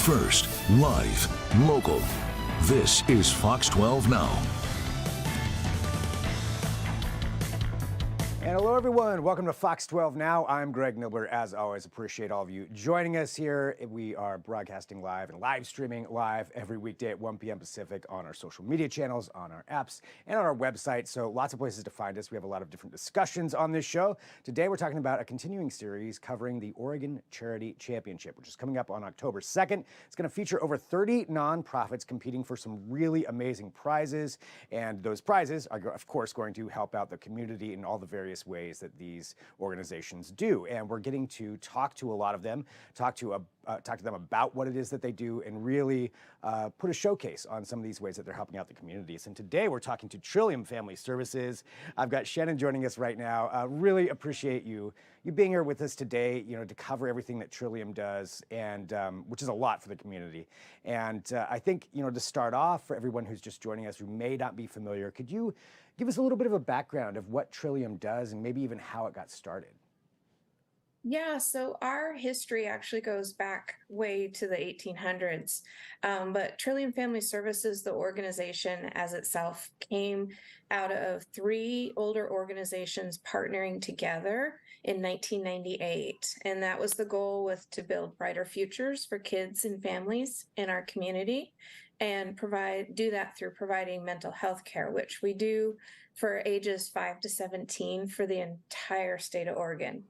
First, live, local. This is Fox 12 Now. And hello, everyone. Welcome to Fox 12 Now. I'm Greg Nibler. As always, appreciate all of you joining us here. We are broadcasting live and live streaming live every weekday at 1 p.m. Pacific on our social media channels, on our apps, and on our website. So lots of places to find us. We have a lot of different discussions on this show. Today, we're talking about a continuing series covering the Oregon Charity Championship, which is coming up on October 2nd. It's going to feature over 30 nonprofits competing for some really amazing prizes. And those prizes are, of course, going to help out the community in all the various ways that these organizations do. And we're getting to talk to a lot of them, talk to them about what it is that they do, and really put a showcase on some of these ways that they're helping out the communities. And today we're talking to Trillium Family Services. I've got Shannon joining us right now. Really appreciate you being here with us today, to cover everything that Trillium does, and which is a lot for the community. And I think, to start off, for everyone who's just joining us who may not be familiar, could you give us a little bit of a background of what Trillium does and maybe even how it got started? Yeah, so our history actually goes back way to the 1800s. But Trillium Family Services, the organization as itself, came out of three older organizations partnering together in 1998. And that was the goal, was to build brighter futures for kids and families in our community, and do that through providing mental health care, which we do for ages 5 to 17 for the entire state of Oregon.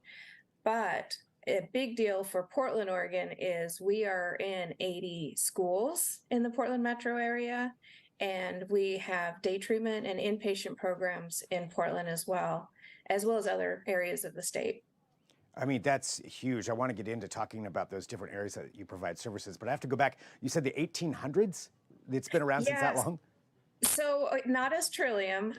But a big deal for Portland, Oregon is we are in 80 schools in the Portland metro area, and we have day treatment and inpatient programs in Portland as well as other areas of the state. I mean, that's huge. I want to get into talking about those different areas that you provide services, but I have to go back. You said the 1800s? It's been around since that long? So not as Trillium,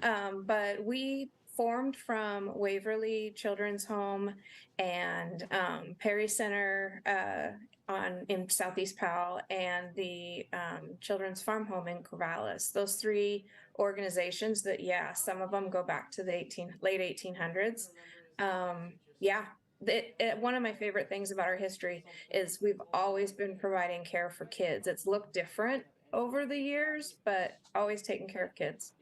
but we formed from Waverly Children's Home and Perry Center in Southeast Powell, and the Children's Farm Home in Corvallis. Those three organizations that, some of them go back to the late 1800s. One of my favorite things about our history is we've always been providing care for kids. It's looked different over the years, but always taking care of kids.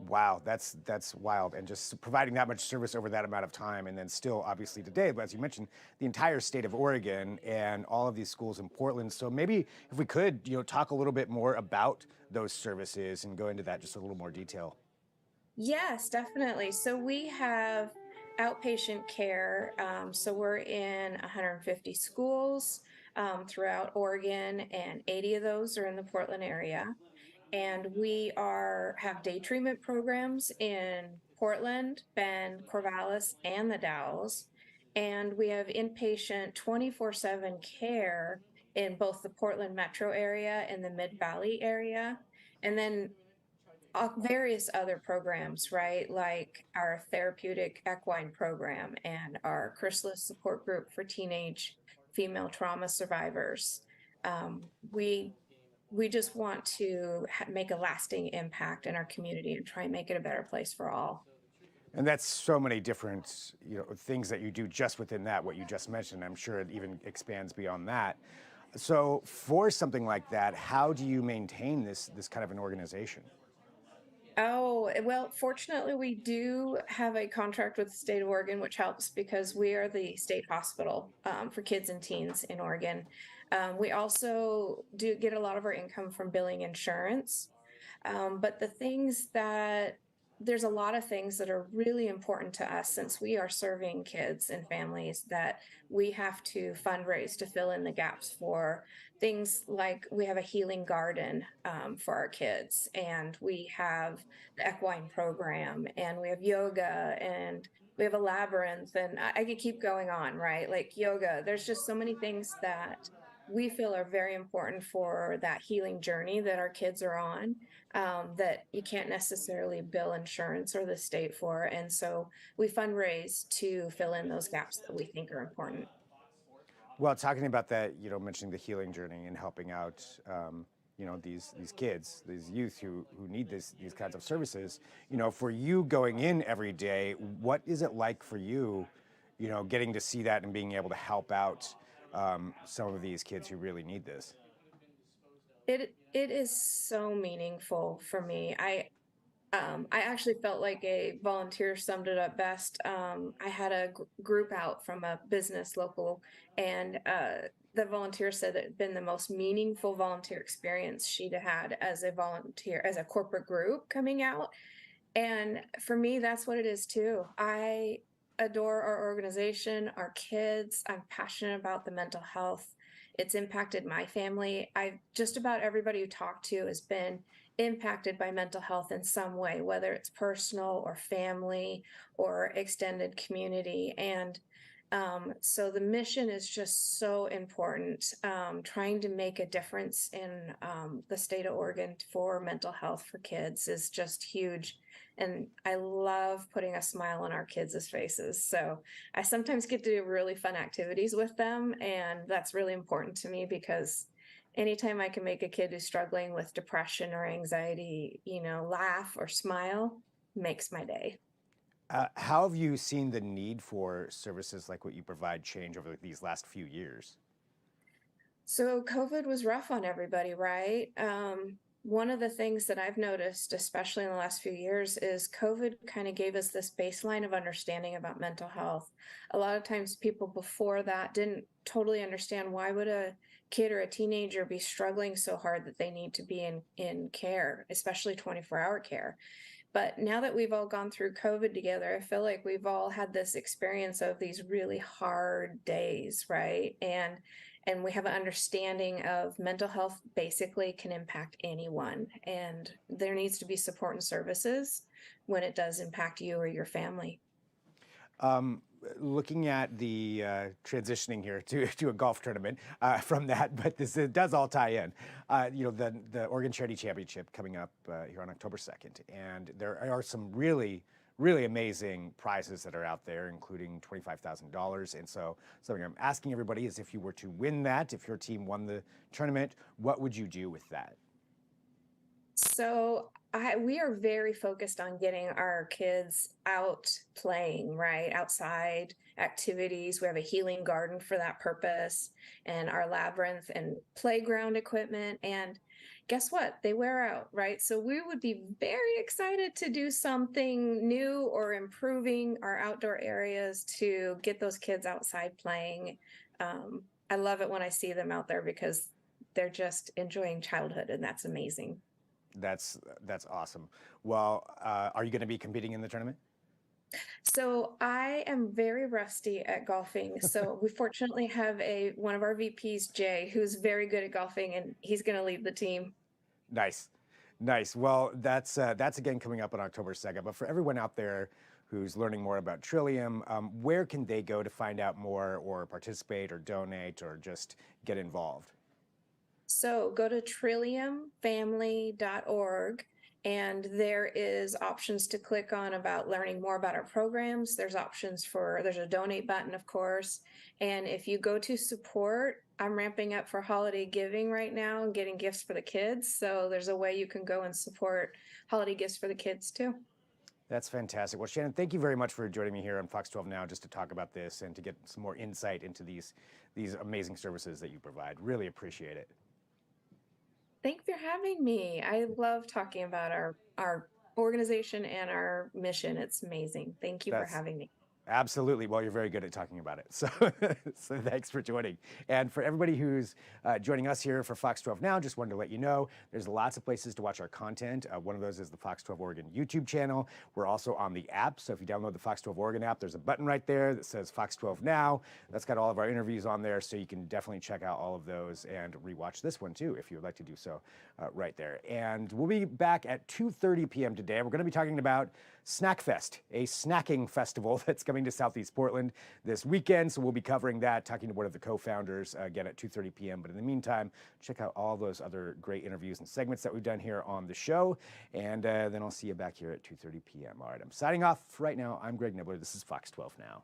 Wow, that's wild. And just providing that much service over that amount of time, and then still obviously today, but as you mentioned, the entire state of Oregon and all of these schools in Portland. So maybe if we could, talk a little bit more about those services and go into that just a little more detail. Yes, definitely. So we have outpatient care. So we're in 150 schools throughout Oregon, and 80 of those are in the Portland area. And we have day treatment programs in Portland, Bend, Corvallis, and the Dalles. And we have inpatient 24/7 care in both the Portland metro area and the Mid-Valley area. And then various other programs, right? Like our therapeutic equine program and our chrysalis support group for teenage female trauma survivors. We just want to make a lasting impact in our community and try and make it a better place for all. And that's so many different, things that you do just within that, what you just mentioned. I'm sure it even expands beyond that. So for something like that, how do you maintain this kind of an organization? Oh, well, fortunately, we do have a contract with the state of Oregon, which helps because we are the state hospital for kids and teens in Oregon. We also do get a lot of our income from billing insurance. But there's a lot of things that are really important to us, since we are serving kids and families, that we have to fundraise to fill in the gaps for things like we have a healing garden for our kids, and we have the equine program, and we have yoga, and we have a labyrinth, and I could keep going on, right? Like yoga, there's just so many things that we feel are very important for that healing journey that our kids are on, that you can't necessarily bill insurance or the state for. And so we fundraise to fill in those gaps that we think are important. Well, talking about that, mentioning the healing journey and helping out, these kids, these youth who need these kinds of services, for you going in every day, what is it like for you, getting to see that and being able to help out some of these kids who really need this? It is so meaningful for me. I actually felt like a volunteer summed it up best. I had a group out from a business local, and the volunteer said it had been the most meaningful volunteer experience she'd had as a volunteer, as a corporate group coming out. And for me, that's what it is too. I adore our organization, our kids. I'm passionate about the mental health. It's impacted my family. I just about everybody who talked to has been impacted by mental health in some way, whether it's personal or family or extended community. And so the mission is just so important. Trying to make a difference in the state of Oregon for mental health for kids is just huge. And I love putting a smile on our kids' faces. So I sometimes get to do really fun activities with them. And that's really important to me because anytime I can make a kid who's struggling with depression or anxiety, laugh or smile makes my day. How have you seen the need for services like what you provide change over these last few years? So COVID was rough on everybody, right? One of the things that I've noticed, especially in the last few years, is COVID kind of gave us this baseline of understanding about mental health. A lot of times people before that didn't totally understand why would a kid or a teenager be struggling so hard that they need to be in care, especially 24-hour care. But now that we've all gone through COVID together, I feel like we've all had this experience of these really hard days, right? And we have an understanding of mental health basically can impact anyone. And there needs to be support and services when it does impact you or your family. Um, Looking at the transitioning here to a golf tournament from that, but this it does all tie in. The Oregon Charity Championship coming up here on October 2nd, and there are some really amazing prizes that are out there, including $25,000. And so something I'm asking everybody is if you were to win that, if your team won the tournament, what would you do with that? So we are very focused on getting our kids out playing, right? Outside activities. We have a healing garden for that purpose and our labyrinth and playground equipment. And guess what? They wear out, right? So we would be very excited to do something new or improving our outdoor areas to get those kids outside playing. I love it when I see them out there because they're just enjoying childhood, and that's amazing. That's awesome. Well, are you going to be competing in the tournament? So I am very rusty at golfing. So we fortunately have one of our VPs, Jay, who's very good at golfing, and he's going to lead the team. Nice, nice. Well, that's again coming up on October 2nd. But for everyone out there who's learning more about Trillium, where can they go to find out more, or participate, or donate, or just get involved? So go to trilliumfamily.org, and there is options to click on about learning more about our programs. There's a donate button, of course. And if you go to support, I'm ramping up for holiday giving right now and getting gifts for the kids. So there's a way you can go and support holiday gifts for the kids too. That's fantastic. Well, Shannon, thank you very much for joining me here on Fox 12 Now just to talk about this and to get some more insight into these amazing services that you provide. Really appreciate it. Thanks for having me. I love talking about our organization and our mission. It's amazing. Thank you for That's having me. Absolutely. Well, you're very good at talking about it. So, so thanks for joining. And for everybody who's joining us here for Fox 12 Now, just wanted to let you know there's lots of places to watch our content. One of those is the Fox 12 Oregon YouTube channel. We're also on the app. So if you download the Fox 12 Oregon app, there's a button right there that says Fox 12 Now. That's got all of our interviews on there. So you can definitely check out all of those and rewatch this one too, if you would like to do so right there. And we'll be back at 2:30 p.m. today. We're going to be talking about Snack Fest, a snacking festival that's coming to Southeast Portland this weekend. So we'll be covering that, talking to one of the co-founders again at 2:30 p.m. But in the meantime, check out all those other great interviews and segments that we've done here on the show. And then I'll see you back here at 2:30 p.m. All right, I'm signing off right now. I'm Greg Nibbler. This is Fox 12 Now.